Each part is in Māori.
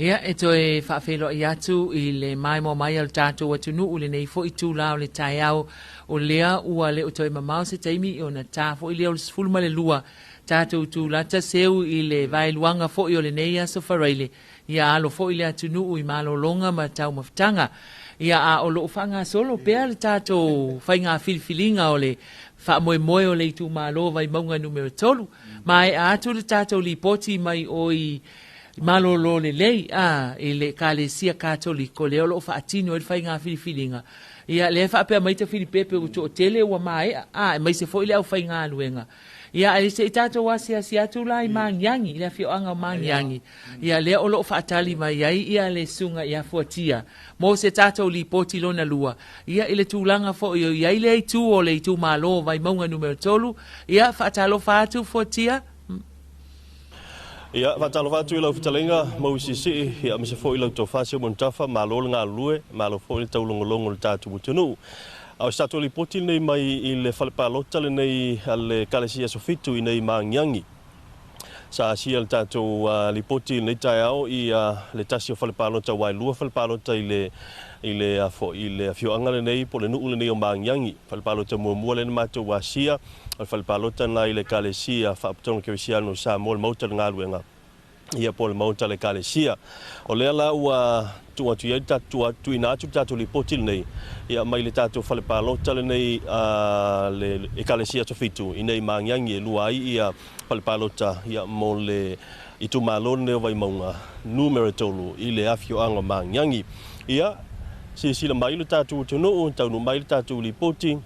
Ia e toe whaafelo i atu I le mai mo mai al tātou atunu u le nei fo I tū lao le tai au o lea ua le o toe mamau se taimi I o na tā fo I lea o le sifulma le lua tātou tū lata seu I le vai luanga fo I o le nei aso whareile ia alo fo I le atunu u I malo longa ma tau maftanga ia a o lo whanga solo pea le tātou whainga filifilinga o le wha moe moe o le tū malo vai maunga numero tolu mai a atu le tātou li poti mai o I malolo le lei ele kalesia katoliko le olo fa atino el fainga filifilinga ia le fa pe mai te filipepe o to tele wa mai mai se foi le au fainga luenga ia ele se tato wasi asiatu lai manyangi le fio anga manyangi ia le olo fa atali mai ai ia le sunga ia fotia mo se tato li poti lona lua ia ele tulanga fo ia ile tu o le tu malo vai maunga numero tolu ia fa atalo fa atu fotia Ia, watalo watu I lau fitalenga, mau sisi, ia mese fo I lau tau whasio montafa, malo ngā lue, malo fo I tau longolongo le tātu mutunu. Au stato li poti nei mai I le whalepalota le nei ale kalesia sofitu I nei maangiangi. Sa asia le tātu li poti nei tai au I le tasio whalepalota wai lua whalepalota I le fioanga le nei po le nuu le nei o maangiangi. Whalepalota mua le mato wa asia, o whalepalota na I le kalesia whaapatono kewisiano sa mo le mauta le ngāruenga. Ia po le mauta le kalesia. O lea la ua tuatu iai tatu ina atu tatu li poti nei. Ia mai le tatu whalepalota le nei le kalesia tofitu. I nei maangiangi e lua ai ia whalepalota ia mo le I tu malone vai maunga numero tolu I le afio anga maangiangi. Ia sila mai le tatu tunu taunu mai le tatu li poti.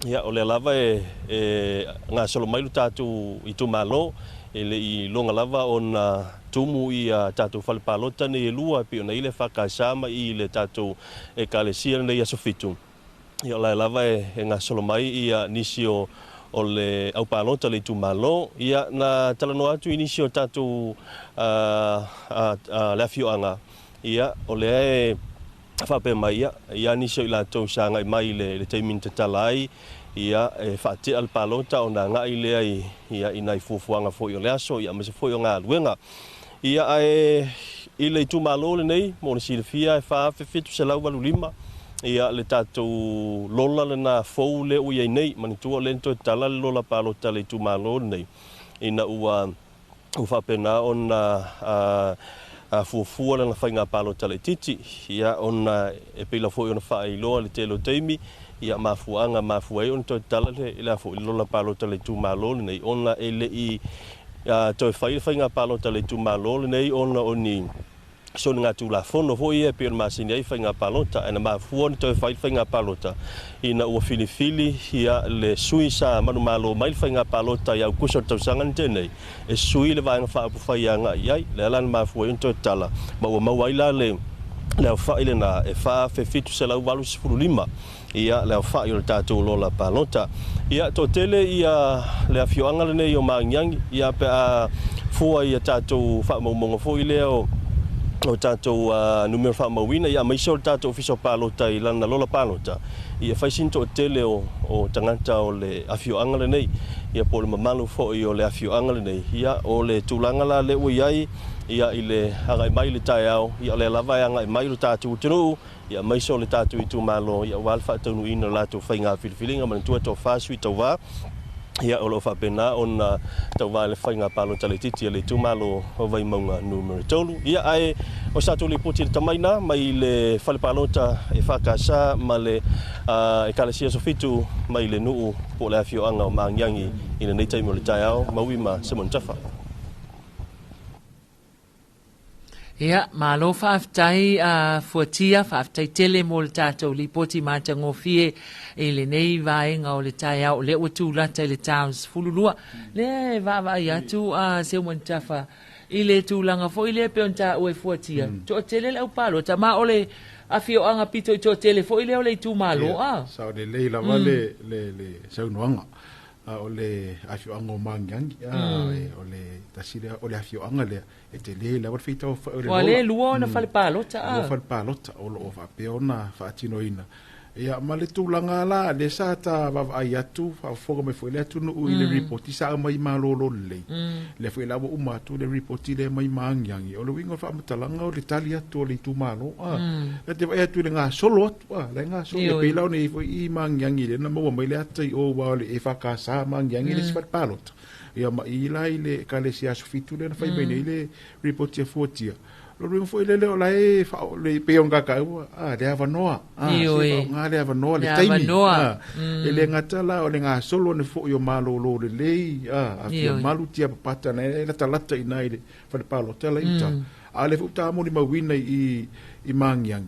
Ia o le lava ngā solo mai le tatu I tu malo ele I longa lava ona tumu I tatu whalepalota nei lua pe ona ile whakasama I le tatu kalesia nei asofitu. Ia o le lava ngā solo mai I nisi o le au palota le tu malo ia na talano atu inisi o tatu le fioanga ia o le fa pe mai ia nisi o la to sanga mai le taimin talai ia fa te al palota ona nga ile ai ia inai fufuanga fo yo le aso ia mase fo yo nga luenga ia ile tu malo le nei mo le silfia fa fitu se lau valulima ia le tatou lola le na fou le ua iai nei manitua le nto tala le lola palota le tu malo nei ina ua whapena ona fuafua le na whainga palota le titi ia ona e pila fo ona whai loa le telo teimi ia mafuanga mafuai ona to tala le ila fo lola palota le tu malo nei ona ele I to whainga palota le tu malo nei ona oni so nga tu la fono ho ia pe masini ai whainga palota ana mafuon to whainga palota ina ua filifili ia le suisa manu malo mai whainga palota ia kuso tau sangan tenei e sui le vainga whaapu whaianga iai le alan mafuon to tala ma ua mawaila le whaile na e wha fitu se lau walu sifuru lima ia le wha i tātou lola palota ia to tele ia le afioanga le nei o maangiangi ia pe a fua ia tātou wha maumonga fo i leo o tātou numero wha mawina ia mai so tātou fiso palota I lana lola palota ia whaisinto o tele o tangata o le afioanga le nei ia po le mamalu fo I o le afioanga le nei ia o le tūlanga la le ui ai ia I le hagai mai le tai au ia le lava anga mai le tātou tunu ia mai so le tātou I tu malo ia wal whaatanu ina lātou whainga filifilinga mantua tau whāsui tau wā ia o lo whapena ona tau wā le whainga palota le titi le tu malo o vai maunga numero tolu ia ai o sato le poti le tamaina mai le whale palota e whakasa ma le e kalesia sofitu mai le nuu po le afioanga o maangiangi ina nei taimo le tai au mauima Simon Tafa. Ia, malo whaaftai fuatia, whaaftai tele mo le tātou li poti māta ngofie e le nei vaenga o le tai au, le ua tūlata le tāus fululua. Le vava i atu Simon Tafa, I le tūlanga fo I le peon tā ue fuatia. To tele le au palo, ta ma ole a fio anga pito i tō tele fo i leo le tu malo a. Sa o le leila wale le saunoanga. O le afio anga o mangiangi. O le tasira o le afio anga le e te leila wale fita o le lola. O le lua na fale palota a. Lua fale palota o lo o whapeona whaatino ina. Ia ma le tūlanga la le sa ta wawai atu whafoga me fwele atu no i le reporti sa mai malolo le le fwele awa umatu le reporti le mai maangiangi o le wingo whamatalanga o le tali atu o le tumalo le te vai atu le ngā solo atu le ngā solo le peilau ne i maangiangi le na maua mai le atai o wao le e whakasa maangiangi le sifat palota ia ma i lai le ka le si asu fitu le na whai mai nei le reporti a fuatia lo ringo foi le o lai fa le peon ka le ava noa nga le ava noa le taimi le ngata la o le nga solo ne fo yo malo lo le lei a fio malu tia pata na le talata ina ile fa le palo tela ita a le futa mo ni mawina i mangiang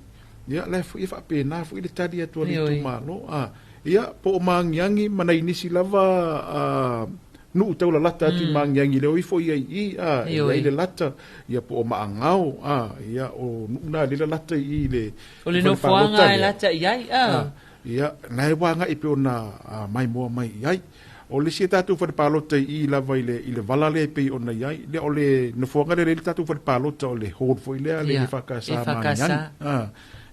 ya le fo fa pe na fo ile tadia to le tu malo ya po mangiangi mana inisi lava nu tau la lata ati mangiangi le oifo ia i le lata ia po o maangau ia o na le lata i le o le no fuanga e lata iai ia nai wanga i pe ona mai moa mai iai o le sia tatu fa palota i lava i le vala le pe ona iai le o le no fuanga le tatu fa palota o le hold fo ile le fakasa mangiangi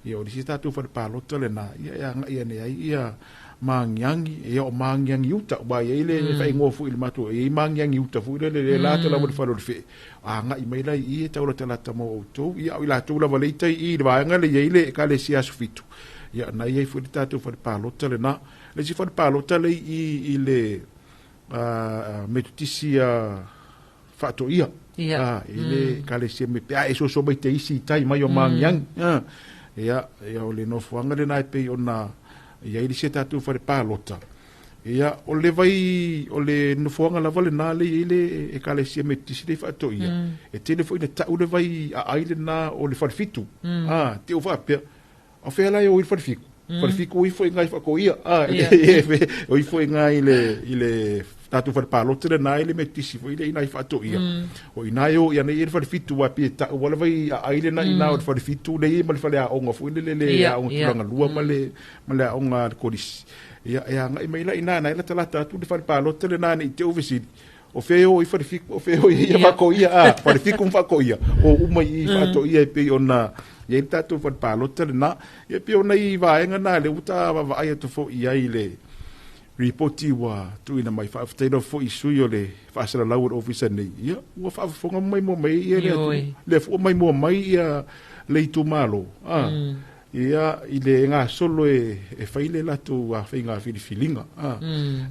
ia o le sia tatu fa palota le na ia ne ia mangiangi e o mangiangi uta ba ile fa ngofu il matu e mangiangi uta fu le lata la mo fa lo fe nga i mai lai i ta ora tala mo to ia ila tu la valeta i ba nga le ile ka le sia sufitu ia na ia fu ta tu fa palota le na le si fa palota le i le metutisia fa to ia ile ka le sia me pe e so mai te isi tai mai o mangiang ia o le no fuanga le na pe ona ia ili se tatu fare palota ia o le vai o le nufuanga la vale na le ile e kale sia metisi le fato ia e tele foi le ta o le vai a aile na o le farfitu te o va pe o fe la o il farfiku o foi ngai fa ko ia o foi ngai ile tatu fare palota le na ile metisi foi le nai fato ia o ina yo ia nei farfitu wa pe ta o le vai a aile na ina o farfitu le mal fale a onga foi le a onga langa lua male a onga kodis ia ngai mai la ina na ila tala tu de fare palota le na ni te ovesidi o feo i farfiku o feo ia va ko ia farfiku fa ko ia o uma i fato ia pe ona ia tatu fare palota le na ia pe ona i va enga na le uta va ai to fo ia ile reporti wa tu ina mai fa fteino fo isui o le fa sala law officer nei ia wa fa fonga mai mo mai ia le fo mai mo mai ia le tu malo ia ile nga solo e faile la tu a finga filinga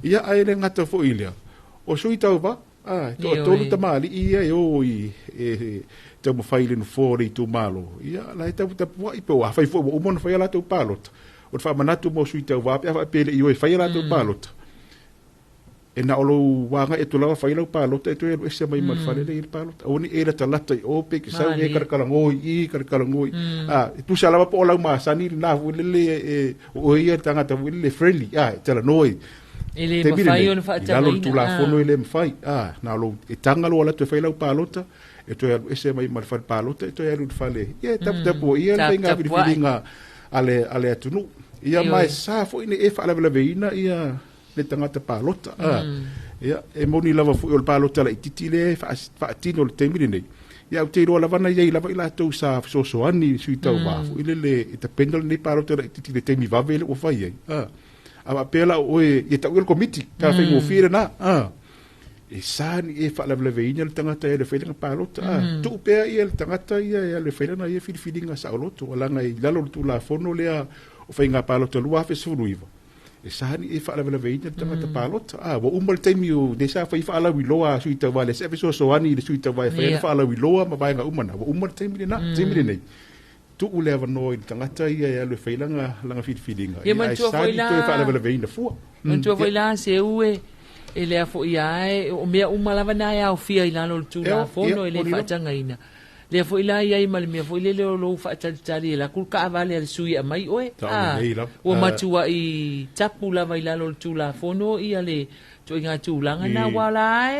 ia ai le ngata fo ile o sui tau ba to lu tamali ia i te mo faile no fo le tu malo ia la ta i po wa fa fo o mon fa la tu palot o fa manatu mo sui tau va pe le i fa la tu palot e na olo wanga e tulawa fa ilo palota e to e se mai mal fale le palota oni era talata o pe que sa e karkalangoi tu salava po la ma sani na le o ia tanga ta le friendly tela noi ele ma fai on fa tanga lo tu la fono ele ma fai na lo e tanga lo la to fa ilo palota e to e se mai mal fale palota e to e lu fale e tap o ia venga vilinga ale atunu ia mai sa fo ine e fa la veina ia le tangata palota ia e moni lava fu o palota la ititile fa tino le temiri nei ia o te ro lava na ia lava ila to sa so ani sui tau va fu ile le ita pendol nei palota la ititile temi va vele o fai a pela o e ta o committee ka fe mo fira na e sani e fa la veina le tangata e le fe le palota tu pe ia le tangata ia le fe na ia filinga sa loto wala ngai lalo tu la fono le o fe nga palota lua fe suruiva e sani e fa la veina tangata palota wa umal taimiu de sa fa fa la wiloa suita vale se so ani de suita vai fa la wiloa ma vai nga umana wa umal taimiu na taimiu nei tu u leva no tangata ia le feilanga langa filinga ia sani to fa la veina fu tu foi la se ue ele a fo ia o mea umala vana ia o fia ila lo tu la fono ele fa tanga ina le fo ila ia i mal mea fo ile lo fa tali la kulka vale al sui mai oe o matua i tapu la vai la lo tu la fono ia le to inga tu langa na wala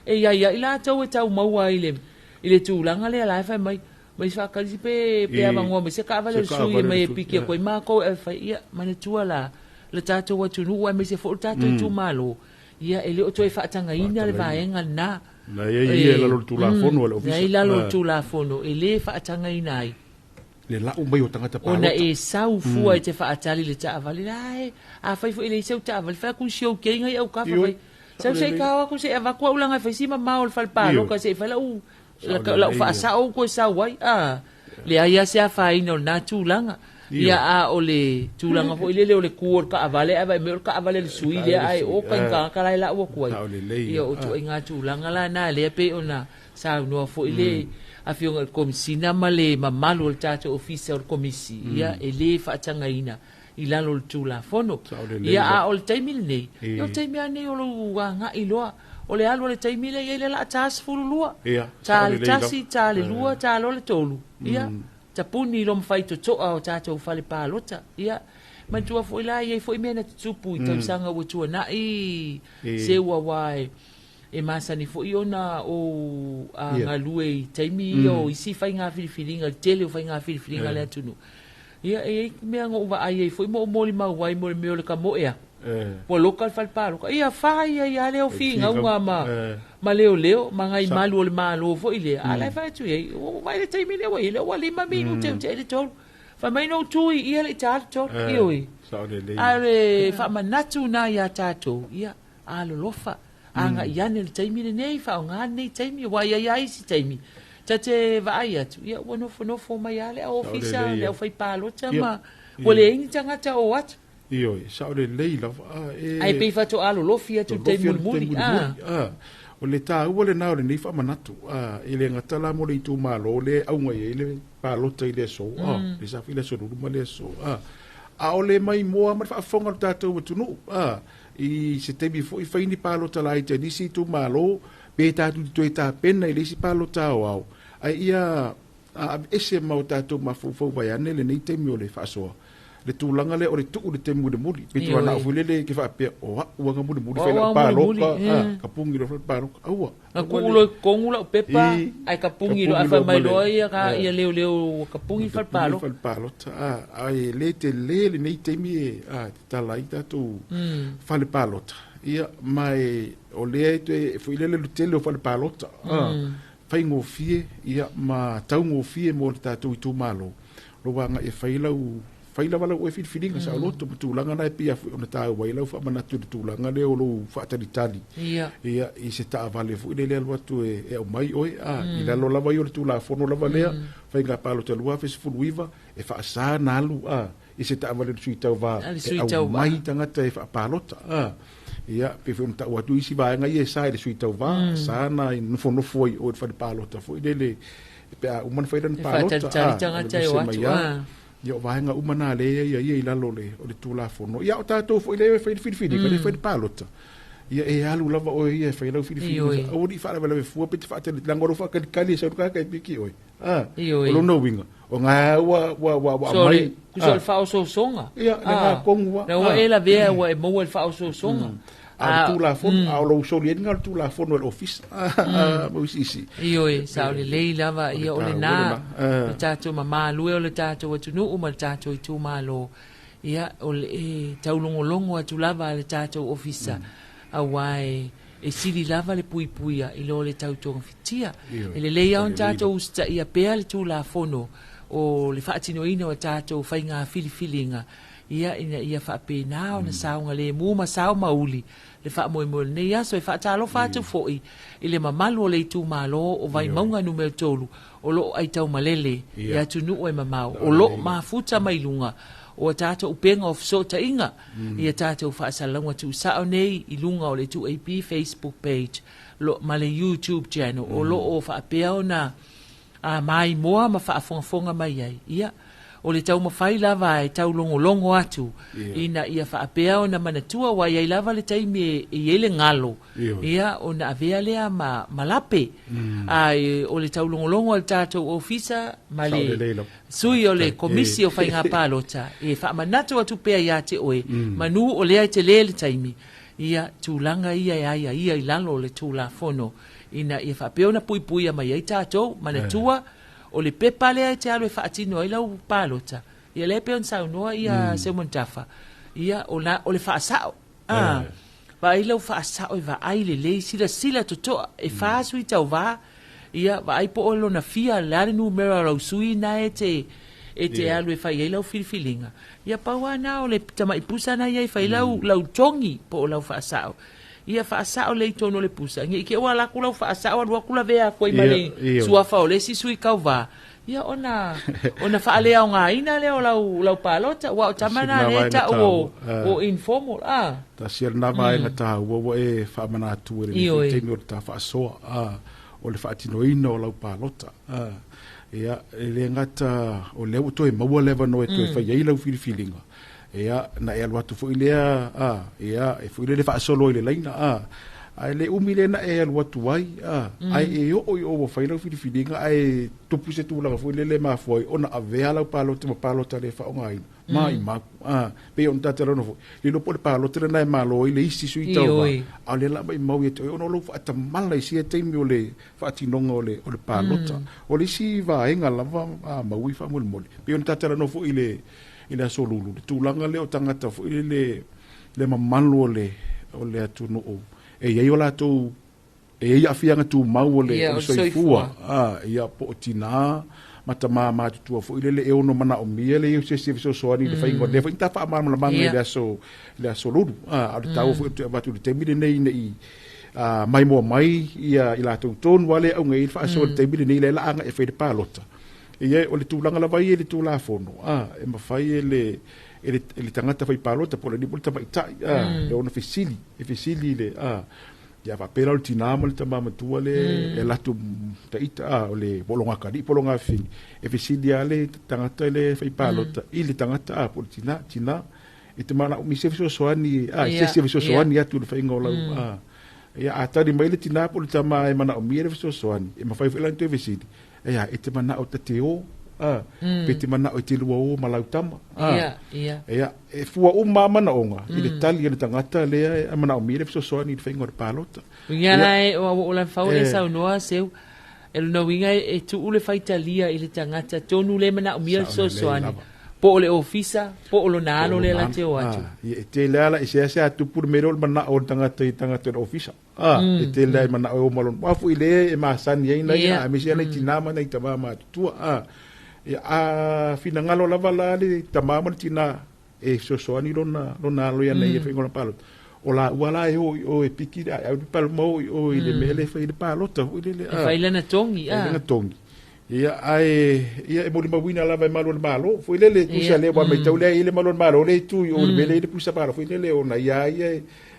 e ia ila tau e tau maua ile tu langa le la fa mai mai sa kalisi pe avangoa mai se ka vale sui mai piki ko ma ko e fa ia mana tua la le tato wa tunu wa mai se fo tato tu malo ia ele o toi fa tanga ina le vaenga na ia la lo tu la fono le ofisa ia la lo tu la fono ele fa tanga ina ai le la umbai o tangata pa ona e sau fua te fa atali le ta vale lai a fa fo ele seu ta vale fa ku show ke ngai au ka fa sau se ka ko se ava ko ulanga fa sima maol fal palo ka se fa la u la fa sa o ko sa wai le ia se fa ino na tulanga ia a ole tulanga fo ile le ku ka vale ava me ka vale le sui le ai o ka lai la o ko ia o tu inga tulanga la na le pe ona sa no fo ile a fionga komisina male mamalo le tato ofisa o komisi ia ele fa tanga ina ila lo tula fono ia a ol taimil nei o taimia nei o lo nga iloa o le alo le taimile ia le la tas fulua ta le tasi ta le lua ta lo le tolu ia ta puni lo mfai to o tato fale palota ia ma tua foi la ia foi mena tupu i tau sanga o tua na i se wa wai e masani fo iona o nga lue taimi o isi fai nga filifilinga tele fai nga filifilinga le tunu ia e me ngo va ai foi mo moli ma wai mo me le ka mo ia po local fal palo ia fai ia le o finga uma ma leo ma ngai malu le malo fo ile ala fa tu ia o vai le taimi le wai le wali ma minu te le tol fa mai no tu ia le tato ioi ale fa manatu na ia tato ia alo lofa anga iane le taimi le nei fa nga nei taimi wa ia isi taimi tate va ai atu ia wono fo mai ale a ofisa le fai palo chama wole ingi tanga ta o wat io sa le leila ai pe fa to alo lofia tu taimi muli o le ta wole na le nei fa manatu ile ngata la mo le tu malo le au ngai ile palo te ile so le sa file so ru ma le so a ole mai mo ma fa fonga tato tu no i se te bi fo i faini palo tala i te nisi tu malo pe ta tu to ta pena ile si palo ta o ai ia ese mau tato ma fo vai ane le nei te mi ole fa so le tu langa le o le tu le te mu de muli pe tu na fu le ke fa pe o wa nga mu de muli fa palo ka pungi lo palo au na kulo kongula pepa ai ka pungi lo afa mai lo ia ka ia leo ka pungi fa palo ai le te le nei te mi ta lai tu fa le palo ia mai o le te fu le tele fa le palo fa ngo fie ia ma tau ngo fie mo ta tu malo lo wanga e fa faila wala o filinga sa loto tulanga na pia ona ta wai lau fa mana tu tulanga le o lo fa tali ia i se ta vale fu le le watu e o mai oi ila lo lava yo tu la fono lava le fa nga palo te lua fe fu wiva e fa sa na lu i se ta vale tu ta va o mai tanga te fa palota ia pe fu ta watu isi va nga ye sa de su ta va sa na no fono foi o fa palota fu le pe o man fa dan palota yo vaenga umana le ia ila lole o le tula fono ia o tato fo ile fe fili ka le fe palota ia e alu lava o ia fe lo fili o di fa le fu pe fa te langoro fa ka kali so ka piki oi o lo no winga o nga wa mai so fa o so songa ia na kongwa na wa ela ve wa mo wa fa o so songa tula fono a lo so le ngal tula fono le office mo isi io sa le leila va ia o le na tato mama lu o le tato wa tunu o ma tato i tu malo ia o le taulongo longo atu lava le tato office a wai e sili lava le puipuia i lo le tautonga fitia e le leia on tato usta ia pea le tula fono o le faatino ina o tato fainga filifilinga ia fa pe na ona saunga le mu ma sau mauli le fa mo ne ia so fa talo fa tu foi ile mamalu le tu malo o vai maunga no me tolu o lo ai tau malele ia tu nu o mama o lo ma futa mai lunga o tato upenga of so ta inga ia tato fa salanga tu sa nei i lunga o le tu ap Facebook page lo male YouTube channel o lo o fa pe ona a mai moa ma fa fonga mai ai ia o le tau mawhai lava e tau longo atu ina ia whaapea o na manatua wa iai lava le taimi e ele ngalo ia o na avea lea ma lape o le tau longo al tātou ofisa ma le sui o le komisi o whai ngā pālota e whaamanatu atu pea ia te oe manu o lea te le taimi ia tūlanga ia i lalo le tūla fono ina ia whaapea o na pui mai ai tātou manatua o le pepa le te alo e whaatino ai lau palota. Ia le peon sau noa ia se montafa. Ia o le whaasao. Va i lau whaasao i va ai le sila totoa e whaasu i tau va. Ia va ai po olo na fia lare numero rau sui na e te alo e whai ai lau filifilinga. Ia paua na o le tama i pusa na ia i whai lau tongi po o lau whaasao. Ia whaasao le tono le pusa. Ngi ke o ala kula whaasao alua kula vea koi male suafa o le si sui kau va. Ia ona whaalea o ngā ina leo lau palota. Wa o tamana le ta o informal. Ta sia na vai nga ta ua e whaamana atu e le temi o ta whaasoa. O le whaatino ina o lau palota. Ia le ngata o leo to e maua lewa no e to e whai lau filifilinga. Ia na e aluatu fo ilea ia e fo ile le whaasolo ile laina ai le umile na e aluatu ai ai e o whailau filifilinga ai tupu se tūlanga fo ile le mafuai ona a vea lau palota ma palota le whaonga ina mai maku pe on tatero no fo le lopo le palota le nai malo ile isi sui tau a le la mai mau e te ono lo whaatamala isi e teimi o le whaatinonga o le palota o le si vaenga lava maui whaamole pe on tatero no fo ile ila solulu le tulanga le o tangata fo ile le mamalu o le atu no e ia ola tu e ia fianga tu mau le soifua ia po tina mata ma tu fo ile e ono mana o mia le se so ani le faingo le fa fa ma la manga le solulu a le tau fo tu batu le temile nei mai mo mai ia ila tu ton wale o ngai fa so le temile nei le la anga e fa de palota ia o le tulanga la vai le tula fono e mafai ele tangata fai palota po le ni polta mai tai le ona fesili le ia va pera o tinama le tama tua le la tu taita o le bolonga kali bolonga fin e fesili ale tangata le fai palota ile tangata po tina e te mana mi se soani se soani atu le fai ngola ia atari mai le tina po le tama e mana o mi le soani e mafai fai la tu fesili ia e te mana o te teo pe te mana o te lua o malautama ia e fua o mana onga i le tali le tangata le mana o mire soani le fainga o palota ia lai o la fau e sau noa seu e no winga e tu ule faitalia i le tangata tonu le mana o mire soani po le ofisa po lo nalo le la te o atu e te lala e se atu pur mero mana o tangata le ofisa e te lai mana o malon wafu ile e masani ai na a misia nei tinama nei tamama tua a fina ngalo lava la le tamama tina e soani lona lo ya nei e fingona palo o la wala e o e piki a palo mo o ile mele fa ile palo ta ile fa ile na tongi ia e moli mawina lava e malo foi le kusa le wa mai tau le ile malo le tu o le mele le pusa palo foi le ona ia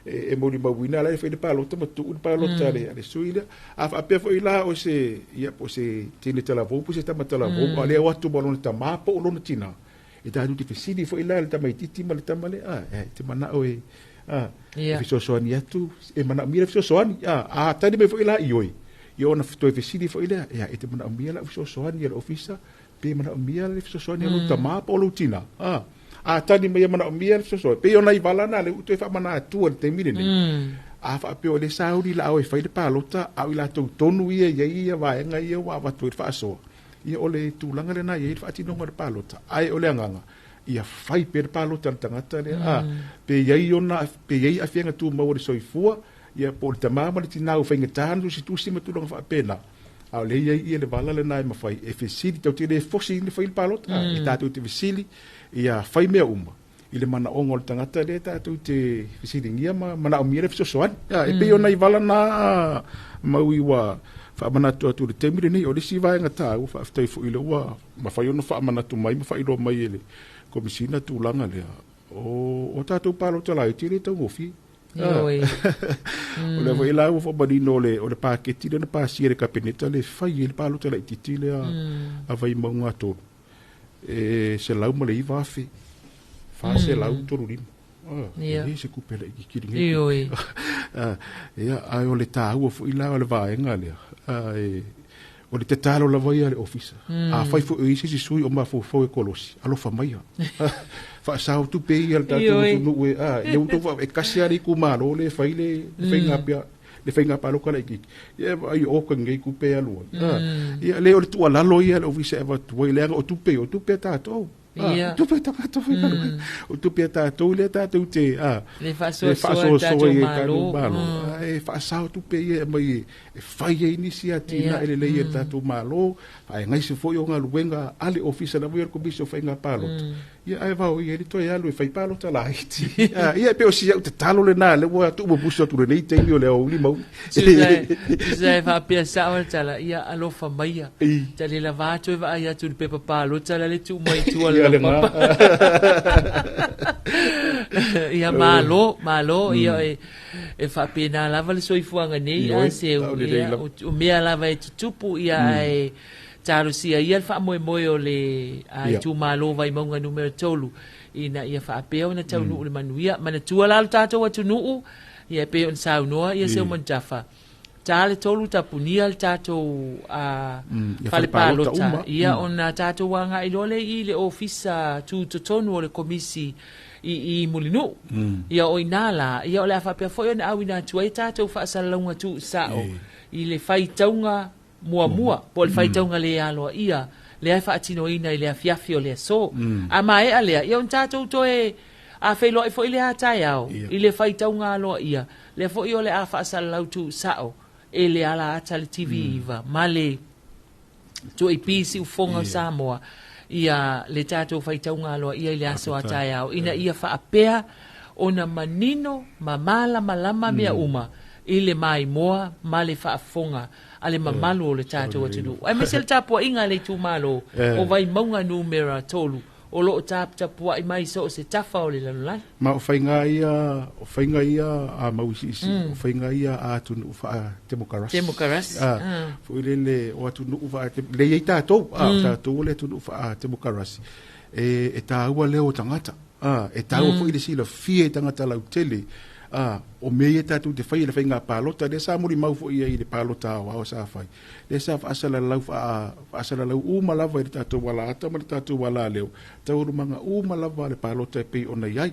e moli mawina la foi le palo ta tu palo ta le suila a pe foi la o se ia po se tine tela vo po se ta matala vo ale o tu bolon ta mapo o lona tina e ta tu fesidi foi la ta mai titi mal ta male te mana o e so ani atu e mana mira so ani ta ni me foi la ioi io na to fesidi foi la ia e te mana mira la so ani le ofisa pe mana mira le so ani lo ta mapo o tina tani mai mana mia so pe ona i vala na le uto fa mana tu te mire ni fa pe o le saudi la o fa de palota a ila to tonu ia va nga ia wa tu fa so ia o le tu langa le na ia fa ti no ngar palota ai o le nganga ia fai per palota tangata le pe ia ona pe ia afenga tu mo le soifua ia por tamama le tinau fa ngatanu si tu si ma tu longa fa pena a le ia le vala le na ma fai e fesili to te le fosi le fa il palota e ta tu te fesili ia fai mea uma i le mana ongo le tangata le tātou te fisiringia mana o mire fisosoani e pe ona i vala na maui wa whaamanatu atu le temire nei o le si vaenga tāu whaaftai fu i le ua ma whai ona whaamanatu mai ma whai roa mai ele komisina tūlanga lea o tātou pālo te lai tire tau ngofi o le wai lau whamarino o le pāketi le na pāsia le kapeneta le whai e le pālo te lai titi le a vai maunga tōru se lau ma le i vafe fa se lau toru lima se kupela i kiringa ai o le tāua fu i lau le vaenga lea o le te talo la vai ale ofisa a fai fu i se sui o ma fu e kolosi alo fa mai fa sa tu pe i al tatu no e uto fa e kasi ari ku malo le fai le fai ngapia le whainga palo kala iki. Ia ai o ka ngei kupe alua. Ia le o le tua lalo ia le ofisa eva tua i leanga o tupe tātou. Tupe tātou whainga. O tupe tātou le tātou te le whasoa tātou malo. E whaasao tupe ia mai e whai e inisi a tina ele le ia tātou malo. Ai ngai se foi o ngā luenga ale ofisa na muir komisi o whainga palo. Ia ai vau ia rito e alu e whai palo ta laiti. Ia pe o si au te talo le nā le wa tu mo buso tu le nei te o le o limau. Tuzai wha pia sawa tala ia alofa maia. Tali la vātu e wa ai atu le pepa palo tala le tu mai tu ala papa. Ia malo ia e wha pia nā lava le soifuanga nei a se o mea lava e tutupu ia e taro sia ia fa moe o le tu malo vai maunga numero tolu ina ia fa apeo na tau nu le manuia mana tua la tato wa tunu ia pe on sau noa ia se mon jafa tale tolu tapunia tato fale palota ia ona tato wanga ilole i le ofisa tu totonu o le komisi i mulinu ia o inala ia o le fa pe foi na awina tuai tato fa salonga tu sao i le fai taunga mua po le fai taunga le alo ia le ai faatino ina i le afiafio le so a mai ale ia un tatou to e a felo e foi le atai ao i le fai taunga alo ia le foi o le a fa salau tu sao e le ala ata le TV iva male to e pisi u fonga Samoa ia le tatou fai taunga alo ia i le aso atai ao ina ia fa apea ona manino mamala malama mea uma i le mai moa male fa fonga ale mamalu o le tātou atu. Ai mesel tapua inga le tu malo o vai maunga numera tolu o lo tapua i mai so se tafa o le lalulai. Ma o whainga ia a mauisisi, o whainga ia a tunu ufa temokarasi. Temokarasi. Fui le o atunu ufa, le iei tātou, tātou le tunu ufa temokarasi. E tāua leo tangata, e tāua fui le sila fie tangata lau tele, o mea tatu te whai le whainga pālota, le sa muri mau fo ia i le pālota o sa whai. Le sa whaasala lau umalava i le tatu wala ata, ma le tatu wala leo. Tauru manga umalava le pālota e pei ona iai,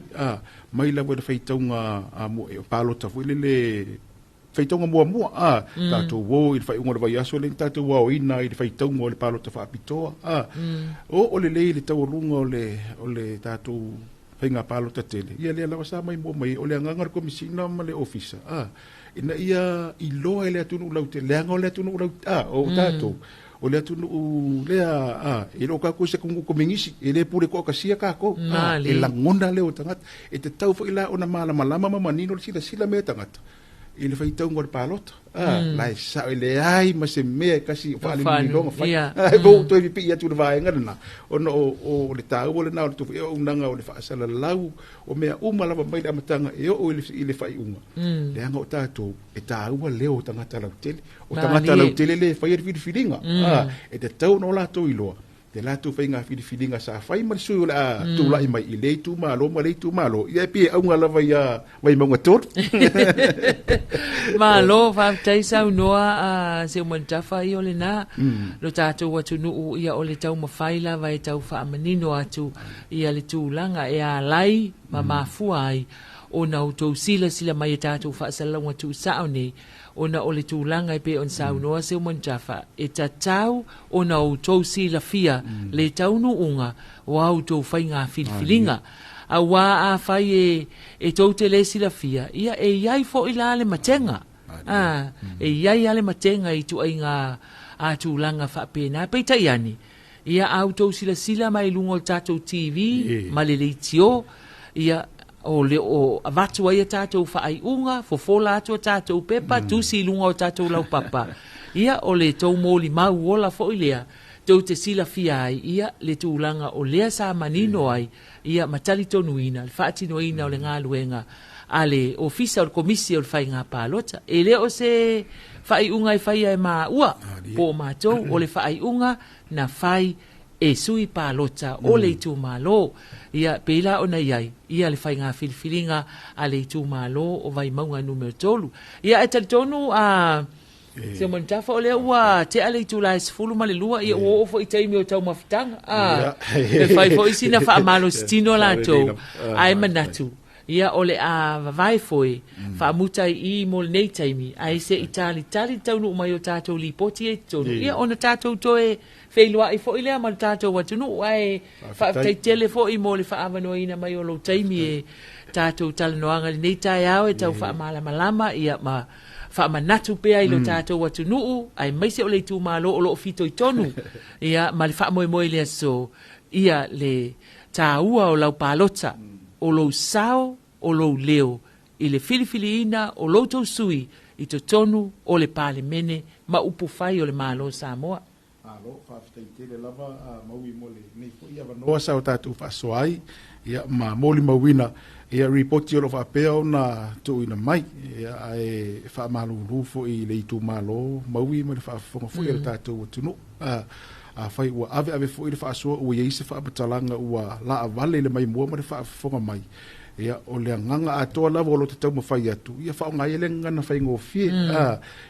mai lawa le whaitaunga pālota fo le whaitaunga mua, tatu wō i le whaiunga le vai aso, le tatu wā o ina i le whaitaunga o le pālota whaapitoa. O le lei le taurunga o le tatu whainga palota tele. Ia lea lawa sa mai mo mai o le angangar komisina ma le ofisa. Ina ia i loa le atunu lau te leanga o le atunu lau o tātou. O le atunu lea i lo kako se kungu komingisi i le pure ko kasia kako. E langona leo tangata. E te tau whaila o na malama manino sila mea tangata. I le whaitaunga le palota. Lai sa i le ai ma se mea kasi whaali longa whai. E vau toi pipi ia tu le vaenga na. O le tau o le nao le tufu e o unanga o le whaasala lau o mea umalawa mai le amatanga e o i le whaiunga. Le anga o tātou e tāua leo tangata lau tele. O tangata lau tele le whai e whiriwhiringa. E te tau no lātou iloa. Te lātou whainga whiriwhiringa sa whai marisu o le tūlai mai i le tu malo ma le tu malo. Ia pia aunga lava ia mai maunga tōru. Malo, whaatai sau noa se umantafa i ole nā. Lo tātou atu nuu ia ole tau mawhaila vai tau whaamanino atu ia le tūlanga e a lai ma mafua ai. O na utou sila mai e tātou whaasalangu atu sao nei. O na ole tūlanga i pe on sau noa se umantafa. E ta tau o na utou sila fia le tau nuunga o au tau whainga whiriwhiringa. A wā a whai e tau te le sila fia. Ia e iai fo ila ale matenga. E iai ale matenga i tu ai ngā a tūlanga whapena. Peita iani. Ia au tau sila mai lungo tātou TV, ma le leitio. Ia o le o avatu ai tātou whaai unga, fofola atua tātou pepa, tusi lunga o tātou lau papa. Ia o le tau mōli mau ola fo ilea. Tau te sila fia ai, ia le tūlanga o lea sa manino ai, ia matali tonu ina, le whaatino ina o le ngā luenga, a le ofisa o le komisi o le whai ngā pālota. E le o se whai unga i whai ai maa ua, po mātou, o le whai unga na whai e sui pālota o le tu malo. Ia pela o na iai, ia le whai ngā whiriwhiringa a le tu malo o vai maunga numero tolu. Ia e tali tonu se mon tafa o le ua te ale tu la sfulu ma le lua ia o fo i taimi o tau mafitanga. E whai fo isi na wha amalo stino la tau, ai manatu. ia ole a vavai foi fa mutai I mo nei taimi ai se itali tau no mai o tatou li poti e tonu ia ona tatou toe feilua I fo ile ma tatou watunu ai fa tele fo I mo le fa avano ina mai o lo taimi e tatou talanoanga nei tai ao e tau fa malama ia ma fa manatu pe ai lo tatou watunu ai mai se o le tu malo o lo fito I tonu ia ma le fa moi le so ia le taua o lau palota o lo sao o lo leo I le filifiliina o lo tau sui I to tonu o le pale mene ma upu fai o le malo Samoa. Alo, whawhitaitele lava maui mole nei fo ia wanoa sao tātou whasoai ia ma moli mauina ia ripoti o lo whapea o na tuina mai ia ai whaamalu rufo I le itu malo maui ma le whaafonga fo ia tātou o tunu a fai ua ave fo I le whaasoa ua ieise whaapatalanga ua la avale le mai mua ma le whaafonga mai ia o le nganga atoa lava o lo te tau mawhai atu ia whao ngai ele ngana whai ngofie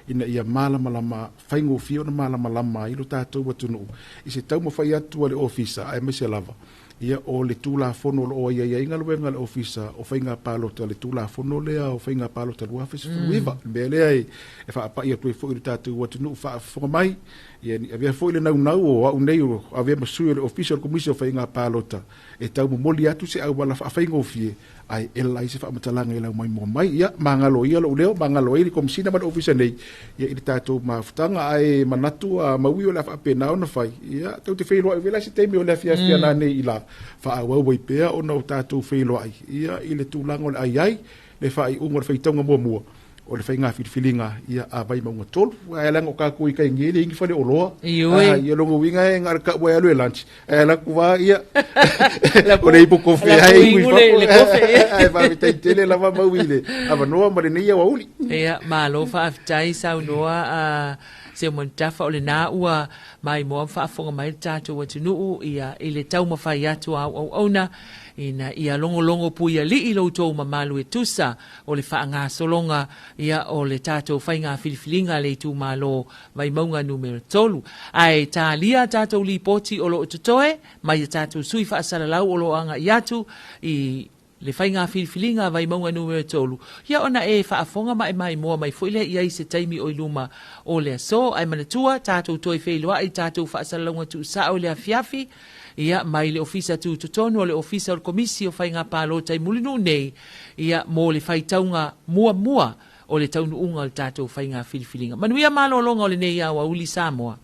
ina ia malama whai ngofie o na malama I lo tātou watunu I se tau mawhai atu a le ofisa ai mese lava ia o le tūla fono o ia inga luenga le ofisa o whai ngā pālota le tūla fono lea o whai ngā pālota lua fes fuiva mea lea e whaapai atu e fo I le tātou watunu whaafonga mai ia ni avea fo I le nau o au nei o avea masui le official commission o whai ngā pālota e tau moli atu se au wala whai ngofie ai elai se whaamatalanga lau mai mo mai ia mangalo ia lo leo mangalo I komisina man ofisa nei ia I tātou mafutanga ai manatu a maui o la whaapena o na whai ia tau te whailoa I vela se teimi o le fiafia na nei ila whaawau wai pea o na o tātou whailoa ia I le tūlanga o le ai le whai unga le whaitaunga mua o le whainga whiriwhiringa ia a vai maunga tolu ai langa o kākui kai ngere ingi whale o loa ia longo winga e ngara ka wai alu e lunch la kuwa ia o le ipo kofi ai ngui ai whaami taitele lava mauile ava noa mare neia wa uli ia malo whaafitai sau noa se montafa o le nā ua mai moa whaafonga mai tātou watunuu ia I le tau mawhai atu au auna ina ia longo pu ia li ilo tau mamalu e tusa o le whaanga solonga ia o le tātou whainga whiriwhiringa le tu malo mai maunga numero tolu ai tā lia tātou li poti o lo tutoe mai tātou sui whaasara lau o lo anga iatu I le whainga whiriwhiringa vai maunga numero tolu ia ona e whaafonga mai moa mai fuile ia I se taimi o iluma o le so ai manatua tātou toi whailoa I tātou whaasara launga tu sa o le afiafi ia mai le ofisa tu tonu o le ofisa o komisi o whainga pālota I mulinu nei ia mo le whaitaunga mua o le taunu unga o le tātou whainga whiriwhiringa manuia malo longa o le nei au uli Samoa